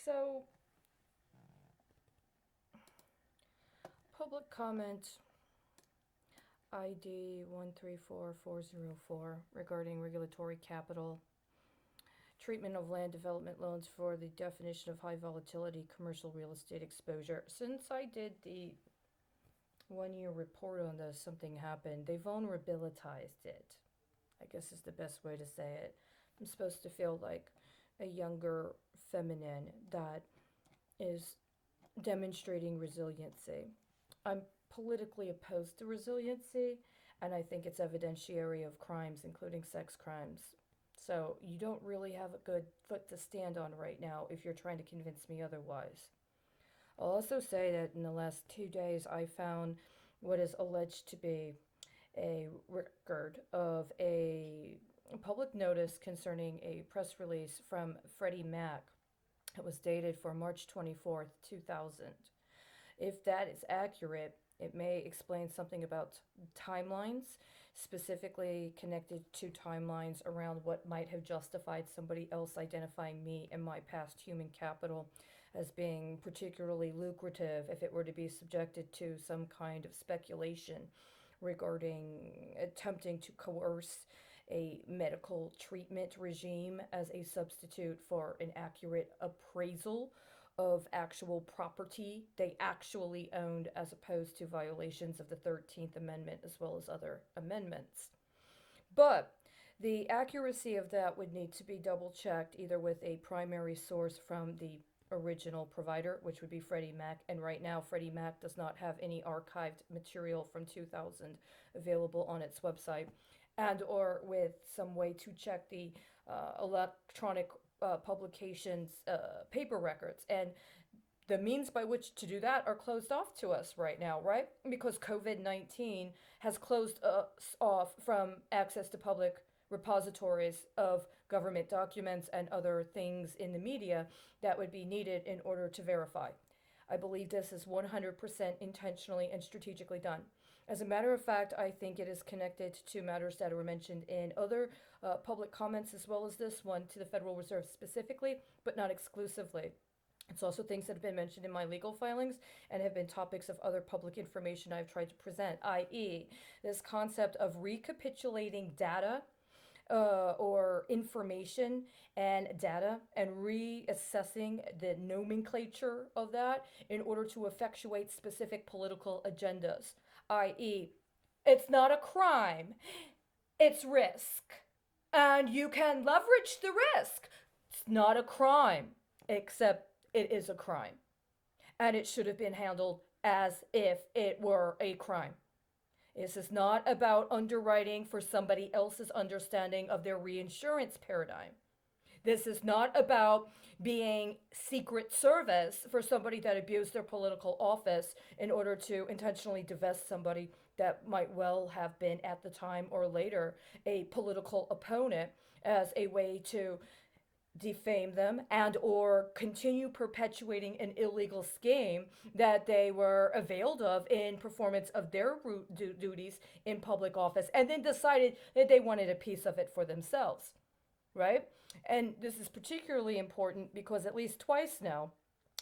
So, public comment ID 134404 regarding regulatory capital, treatment of land development loans for the definition of high volatility commercial real estate exposure. Since I did the 1 year report on this, something happened. They vulnerabilitized it, I guess is the best way to say it. I'm supposed to feel like a younger feminine that is demonstrating resiliency. I'm politically opposed to resiliency, and I think it's evidentiary of crimes, including sex crimes. So you don't really have a good foot to stand on right now if you're trying to convince me otherwise. I'll also say that in the last 2 days, I found what is alleged to be a record of a public notice concerning a press release from Freddie Mac. It was dated for March 24th, 2000. If that is accurate, it may explain something about timelines, specifically connected to timelines around what might have justified somebody else identifying me and my past human capital as being particularly lucrative if it were to be subjected to some kind of speculation regarding attempting to coerce a medical treatment regime as a substitute for an accurate appraisal of actual property they actually owned, as opposed to violations of the 13th Amendment as well as other amendments. But the accuracy of that would need to be double checked either with a primary source from the original provider, which would be Freddie Mac. And right now, Freddie Mac does not have any archived material from 2000 available on its website, and or with some way to check the electronic publications paper records. And the means by which to do that are closed off to us right now, right? Because COVID 19 has closed us off from access to public repositories of government documents and other things in the media that would be needed in order to verify. I believe this is 100% intentionally and strategically done. As a matter of fact, I think it is connected to matters that were mentioned in other public comments as well as this one to the Federal Reserve specifically, but not exclusively. It's also things that have been mentioned in my legal filings and have been topics of other public information I've tried to present, i.e., this concept of recapitulating data or information and data and reassessing the nomenclature of that in order to effectuate specific political agendas, i.e., it's not a crime, it's risk. And you can leverage the risk. It's not a crime, except it is a crime. And it should have been handled as if it were a crime. This is not about underwriting for somebody else's understanding of their reinsurance paradigm. This is not about being secret service for somebody that abused their political office in order to intentionally divest somebody that might well have been at the time or later a political opponent as a way to defame them and or continue perpetuating an illegal scheme that they were availed of in performance of their duties in public office, and then decided that they wanted a piece of it for themselves, right? And this is particularly important because at least twice now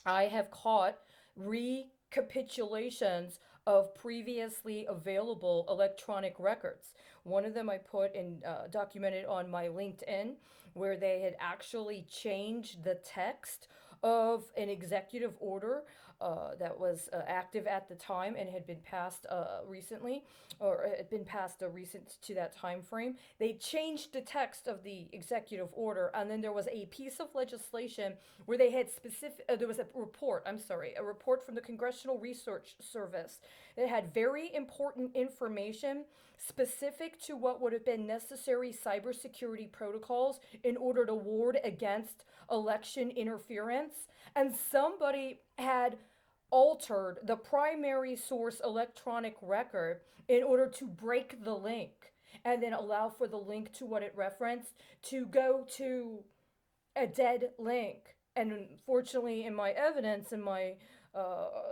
I have caught recapitulations of previously available electronic records. One of them I put in, documented on my LinkedIn, where they had actually changed the text of an executive order that was active at the time and had been passed recently, or had been passed recent to that time frame. They changed the text of the executive order, and then there was a piece of legislation where they had specific. There was a report. I'm sorry, a report from the Congressional Research Service that had very important information specific to what would have been necessary cybersecurity protocols in order to ward against election interference. And somebody had altered the primary source electronic record in order to break the link and then allow for the link to what it referenced to go to a dead link. And unfortunately, in my evidence, in my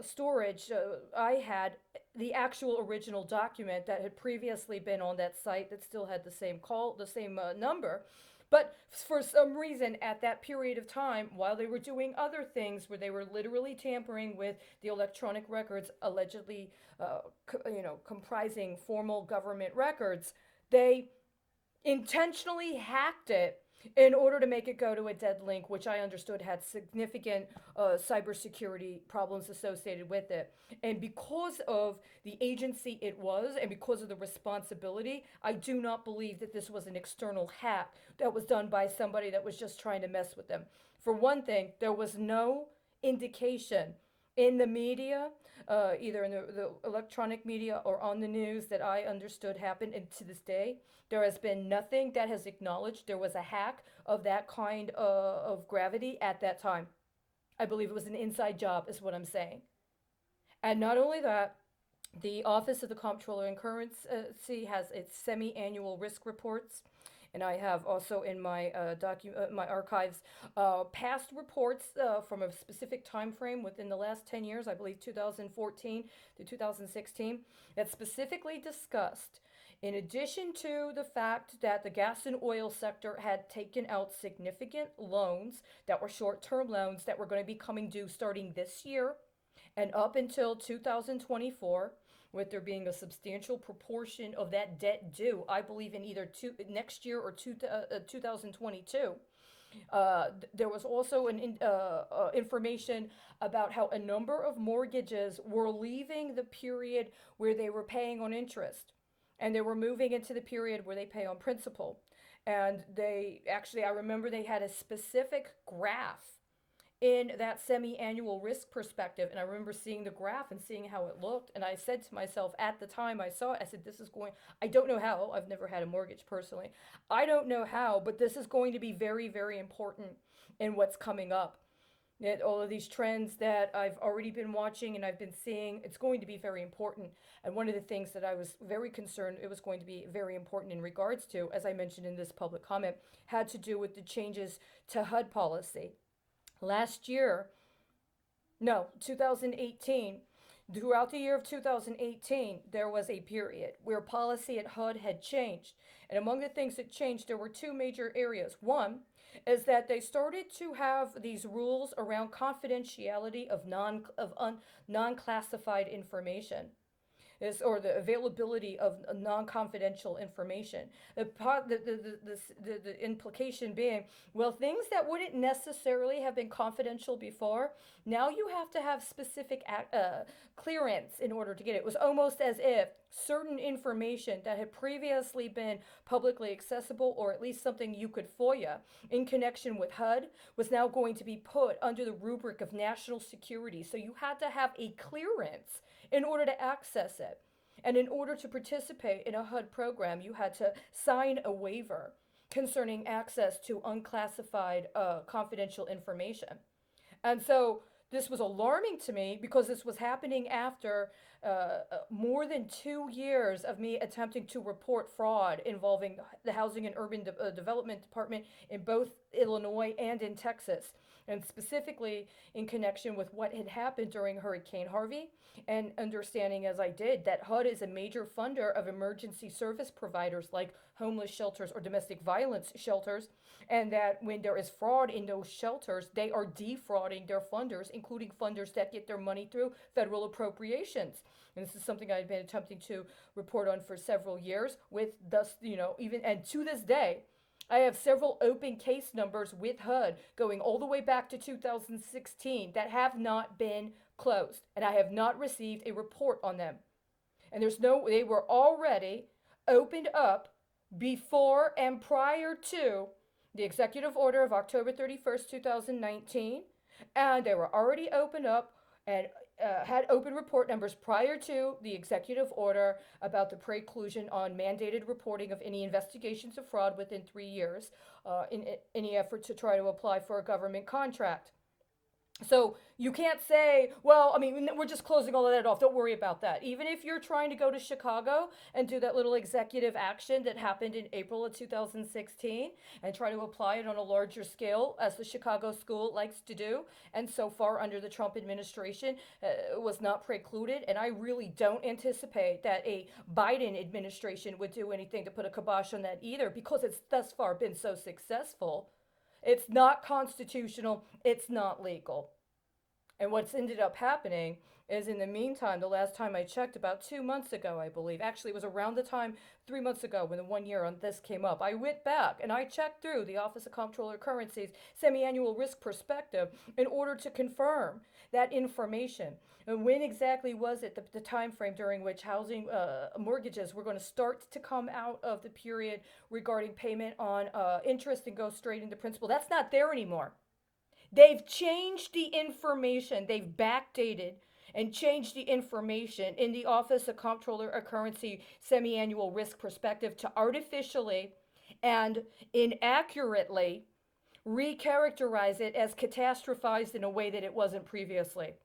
storage, I had the actual original document that had previously been on that site that still had the same number, But for some reason, at that period of time, while they were doing other things where they were literally tampering with the electronic records, allegedly, comprising formal government records, they intentionally hacked it in order to make it go to a dead link, which I understood had significant cybersecurity problems associated with it. And because of the agency it was, and because of the responsibility, I do not believe that this was an external hack that was done by somebody that was just trying to mess with them. For one thing, there was no indication in the media, either in the electronic media or on the news, that I understood happened. And to this day, there has been nothing that has acknowledged there was a hack of that kind of gravity at that time. I believe it was an inside job, is what I'm saying. And not only that, the Office of the Comptroller and Currency has its semi-annual risk reports, and I have also in my my archives past reports from a specific time frame within the last 10 years, I believe 2014 to 2016, that specifically discussed, in addition to the fact that the gas and oil sector had taken out significant loans that were short-term loans that were going to be coming due starting this year and up until 2024, with there being a substantial proportion of that debt due, I believe in either next year or 2022. There was also information about how a number of mortgages were leaving the period where they were paying on interest, and they were moving into the period where they pay on principal. And they actually, I remember they had a specific graph in that semi-annual risk perspective, and I remember seeing the graph and seeing how it looked, and I said to myself at the time I saw it, I said, this is going, I don't know how, I've never had a mortgage personally, I don't know how, but this is going to be very, very important in what's coming up. That all of these trends that I've already been watching and I've been seeing, it's going to be very important. And one of the things that I was very concerned it was going to be very important in regards to, as I mentioned in this public comment, had to do with the changes to HUD policy. Last year, no, 2018, throughout the year of 2018, there was a period where policy at HUD had changed. And among the things that changed, there were two major areas. One is that they started to have these rules around confidentiality of non-classified information. Or the availability of non-confidential information. The implication being, well, things that wouldn't necessarily have been confidential before, now you have to have specific clearance in order to get it. It was almost as if certain information that had previously been publicly accessible, or at least something you could FOIA in connection with HUD, was now going to be put under the rubric of national security. So you had to have a clearance in order to access it. And in order to participate in a HUD program, you had to sign a waiver concerning access to unclassified confidential information. And so this was alarming to me because this was happening after more than 2 years of me attempting to report fraud involving the Housing and Urban Development Department in both Illinois and in Texas, and specifically in connection with what had happened during Hurricane Harvey, and understanding as I did that HUD is a major funder of emergency service providers like homeless shelters or domestic violence shelters, and that when there is fraud in those shelters, they are defrauding their funders, including funders that get their money through federal appropriations. And this is something I've been attempting to report on for several years, with thus, even, and to this day, I have several open case numbers with HUD going all the way back to 2016 that have not been closed, and I have not received a report on them. And they were already opened up before and prior to the executive order of October 31st, 2019, and they were already opened up and had open report numbers prior to the executive order about the preclusion on mandated reporting of any investigations of fraud within 3 years in any effort to try to apply for a government contract. So you can't say, well, I mean, we're just closing all of that off. Don't worry about that. Even if you're trying to go to Chicago and do that little executive action that happened in April of 2016 and try to apply it on a larger scale, as the Chicago school likes to do, and so far under the Trump administration was not precluded. And I really don't anticipate that a Biden administration would do anything to put a kibosh on that either, because it's thus far been so successful. It's not constitutional. It's not legal. And what's ended up happening is, in the meantime, the last time I checked, about 2 months ago, I believe, actually, it was around the time 3 months ago when the 1 year on this came up, I went back and I checked through the Office of Comptroller Currency's semi annual risk perspective in order to confirm that information. And when exactly was it the time frame during which housing mortgages were going to start to come out of the period regarding payment on interest and go straight into principal? That's not there anymore. They've changed the information. They've backdated and changed the information in the Office of Comptroller of Currency semi-annual risk perspective to artificially and inaccurately recharacterize it as catastrophized in a way that it wasn't previously.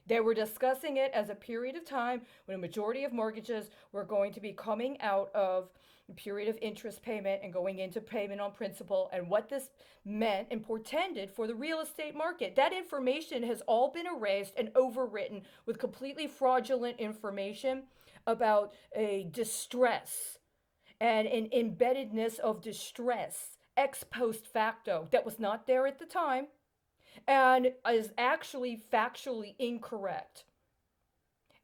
They were discussing it as a period of time when a majority of mortgages were going to be coming out of a period of interest payment and going into payment on principal, and what this meant and portended for the real estate market. That information has all been erased and overwritten with completely fraudulent information about a distress and an embeddedness of distress ex post facto that was not there at the time and is actually factually incorrect.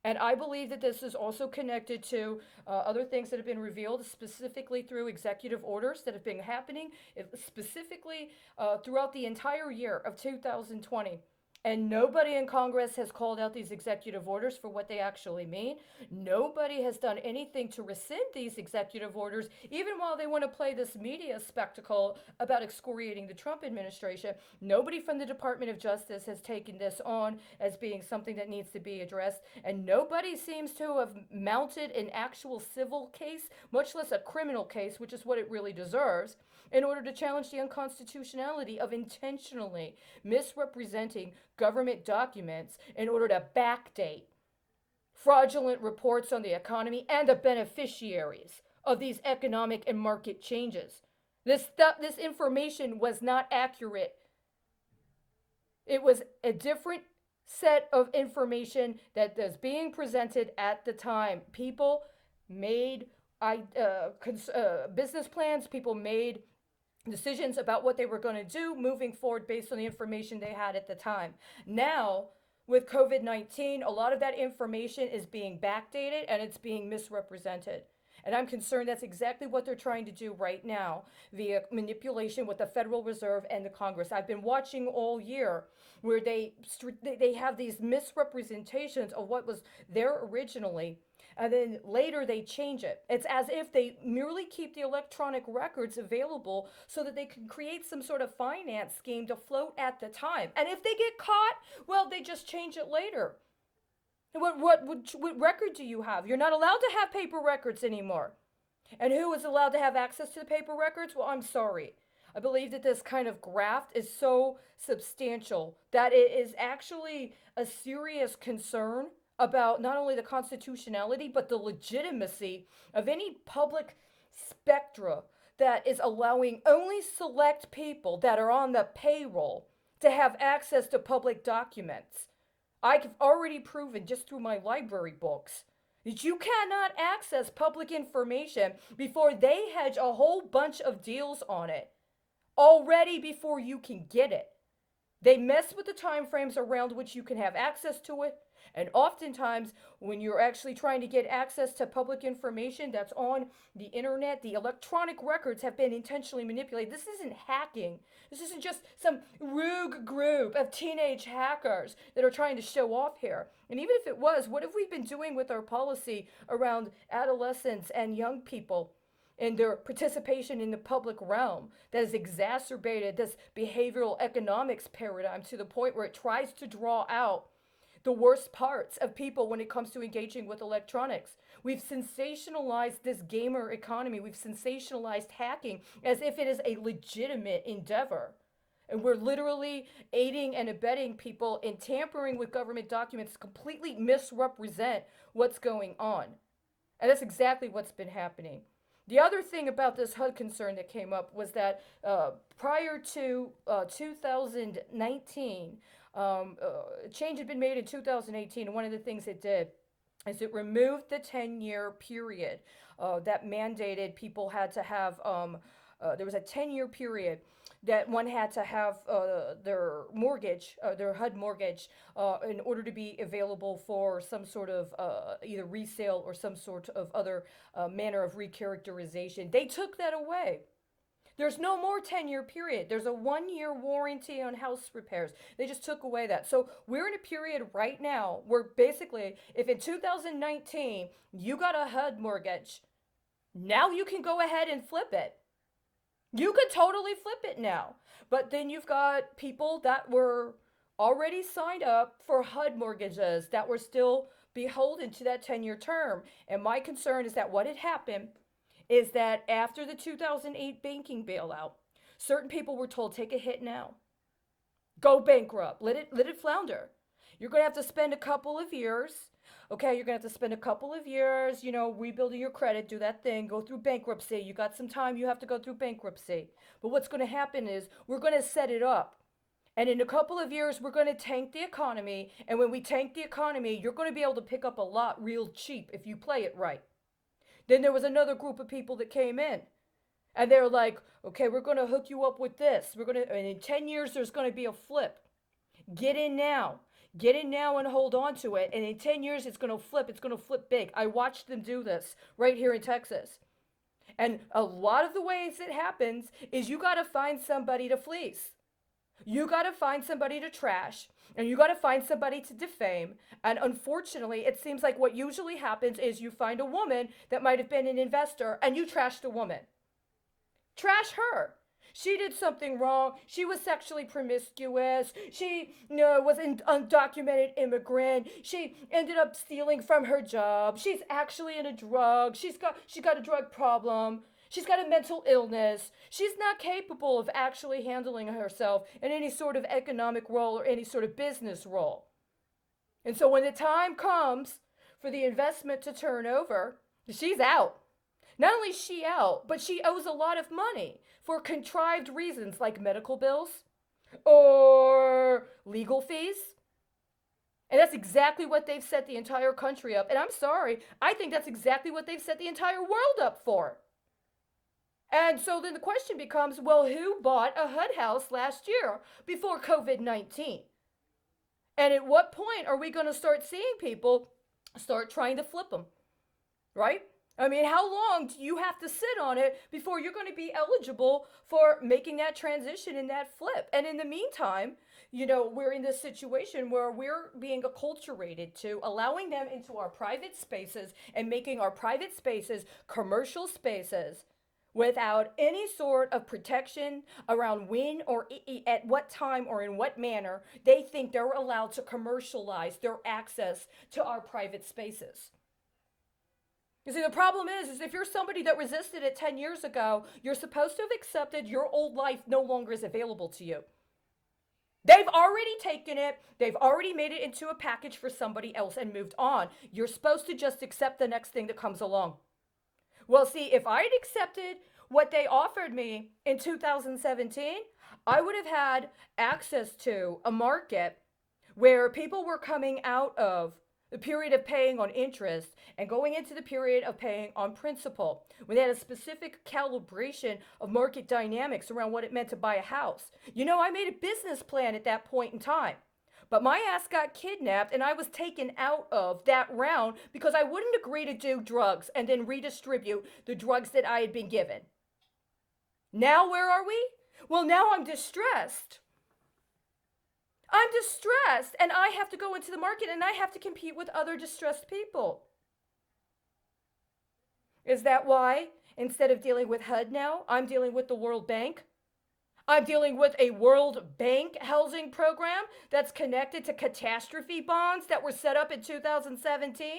And I believe that this is also connected to other things that have been revealed, specifically through executive orders that have been happening, specifically throughout the entire year of 2020. And nobody in Congress has called out these executive orders for what they actually mean. Nobody has done anything to rescind these executive orders, even while they want to play this media spectacle about excoriating the Trump administration. Nobody from the Department of Justice has taken this on as being something that needs to be addressed. And nobody seems to have mounted an actual civil case, much less a criminal case, which is what it really deserves, in order to challenge the unconstitutionality of intentionally misrepresenting government documents in order to backdate fraudulent reports on the economy and the beneficiaries of these economic and market changes. This information was not accurate. It was a different set of information that was being presented at the time. People made business plans. People made decisions about what they were going to do moving forward based on the information they had at the time. Now, with COVID-19, a lot of that information is being backdated and it's being misrepresented. And I'm concerned that's exactly what they're trying to do right now via manipulation with the Federal Reserve and the Congress. I've been watching all year where they have these misrepresentations of what was there originally, and then later they change it. It's as if they merely keep the electronic records available so that they can create some sort of finance scheme to float at the time. And if they get caught, well, they just change it later. What record do you have? You're not allowed to have paper records anymore. And who is allowed to have access to the paper records? Well, I'm sorry. I believe that this kind of graft is so substantial that it is actually a serious concern about not only the constitutionality, but the legitimacy of any public spectra that is allowing only select people that are on the payroll to have access to public documents. I've already proven just through my library books that you cannot access public information before they hedge a whole bunch of deals on it already before you can get it. They mess with the time frames around which you can have access to it. And oftentimes, when you're actually trying to get access to public information that's on the internet, the electronic records have been intentionally manipulated. This isn't hacking. This isn't just some rogue group of teenage hackers that are trying to show off here. And even if it was, what have we been doing with our policy around adolescents and young people and their participation in the public realm that has exacerbated this behavioral economics paradigm to the point where it tries to draw out the worst parts of people when it comes to engaging with electronics? We've sensationalized this gamer economy. We've sensationalized hacking as if it is a legitimate endeavor. And we're literally aiding and abetting people in tampering with government documents to completely misrepresent what's going on. And that's exactly what's been happening. The other thing about this HUD concern that came up was that prior to 2019, a change had been made in 2018, and one of the things it did is it removed the 10-year period that mandated people had to have, there was a 10-year period that one had to have their mortgage, their HUD mortgage, in order to be available for some sort of either resale or some sort of other manner of recharacterization. They took that away. There's no more 10-year period. There's a 1-year warranty on house repairs. They just took away that. So we're in a period right now where basically, if in 2019 you got a HUD mortgage, now you can go ahead and flip it. You could totally flip it now. But then you've got people that were already signed up for HUD mortgages that were still beholden to that 10-year term. And my concern is that what had happened is that after the 2008 banking bailout, certain people were told, take a hit now. Go bankrupt. Let it flounder. You're going to have to spend a couple of years. Okay, you're going to have to spend a couple of years, rebuilding your credit, do that thing, go through bankruptcy. You got some time, you have to go through bankruptcy. But what's going to happen is we're going to set it up. And in a couple of years, we're going to tank the economy. And when we tank the economy, you're going to be able to pick up a lot real cheap if you play it right. Then there was another group of people that came in. And they're like, okay, we're going to hook you up with this. And in 10 years, there's going to be a flip. Get in now. Get in now and hold on to it. And in 10 years, it's going to flip. It's going to flip big. I watched them do this right here in Texas. And a lot of the ways it happens is you got to find somebody to fleece. You got to find somebody to trash. And you got to find somebody to defame. And unfortunately, it seems like what usually happens is you find a woman that might have been an investor and you trash the woman. Trash her. She did something wrong. She was sexually promiscuous. She was an undocumented immigrant. She ended up stealing from her job. She's actually in a drug. She got a drug problem. She's got a mental illness. She's not capable of actually handling herself in any sort of economic role or any sort of business role. And so when the time comes for the investment to turn over, she's out. Not only is she out, but she owes a lot of money for contrived reasons like medical bills or legal fees. And that's exactly what they've set the entire country up. And I'm sorry, I think that's exactly what they've set the entire world up for. And so then the question becomes, well, who bought a HUD house last year before COVID-19? And at what point are we going to start seeing people start trying to flip them, right? I mean, how long do you have to sit on it before you're going to be eligible for making that transition and that flip? And in the meantime, we're in this situation where we're being acculturated to allowing them into our private spaces and making our private spaces commercial spaces without any sort of protection around when or at what time or in what manner they think they're allowed to commercialize their access to our private spaces. You see, the problem is if you're somebody that resisted it 10 years ago, you're supposed to have accepted your old life no longer is available to you. They've already taken it. They've already made it into a package for somebody else and moved on. You're supposed to just accept the next thing that comes along. Well, see, if I'd accepted what they offered me in 2017, I would have had access to a market where people were coming out of the period of paying on interest and going into the period of paying on principal, when they had a specific calibration of market dynamics around what it meant to buy a house. I made a business plan at that point in time, but my ass got kidnapped and I was taken out of that round because I wouldn't agree to do drugs and then redistribute the drugs that I had been given. Now where are we? Well, now I'm distressed. I'm distressed and I have to go into the market and I have to compete with other distressed people. Is that why instead of dealing with HUD now, I'm dealing with the World Bank? I'm dealing with a World Bank housing program that's connected to catastrophe bonds that were set up in 2017.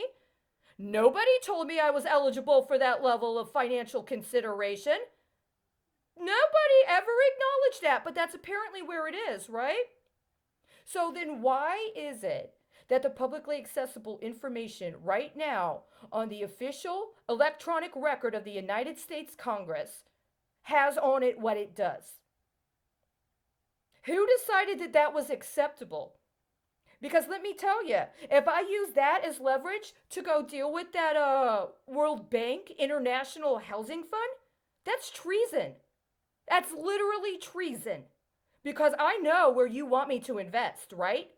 Nobody told me I was eligible for that level of financial consideration. Nobody ever acknowledged that, but that's apparently where it is, right? So then why is it that the publicly accessible information right now on the official electronic record of the United States Congress has on it what it does? Who decided that that was acceptable? Because let me tell you, if I use that as leverage to go deal with that World Bank International Housing Fund, that's treason. That's literally treason. Because I know where you want me to invest, right?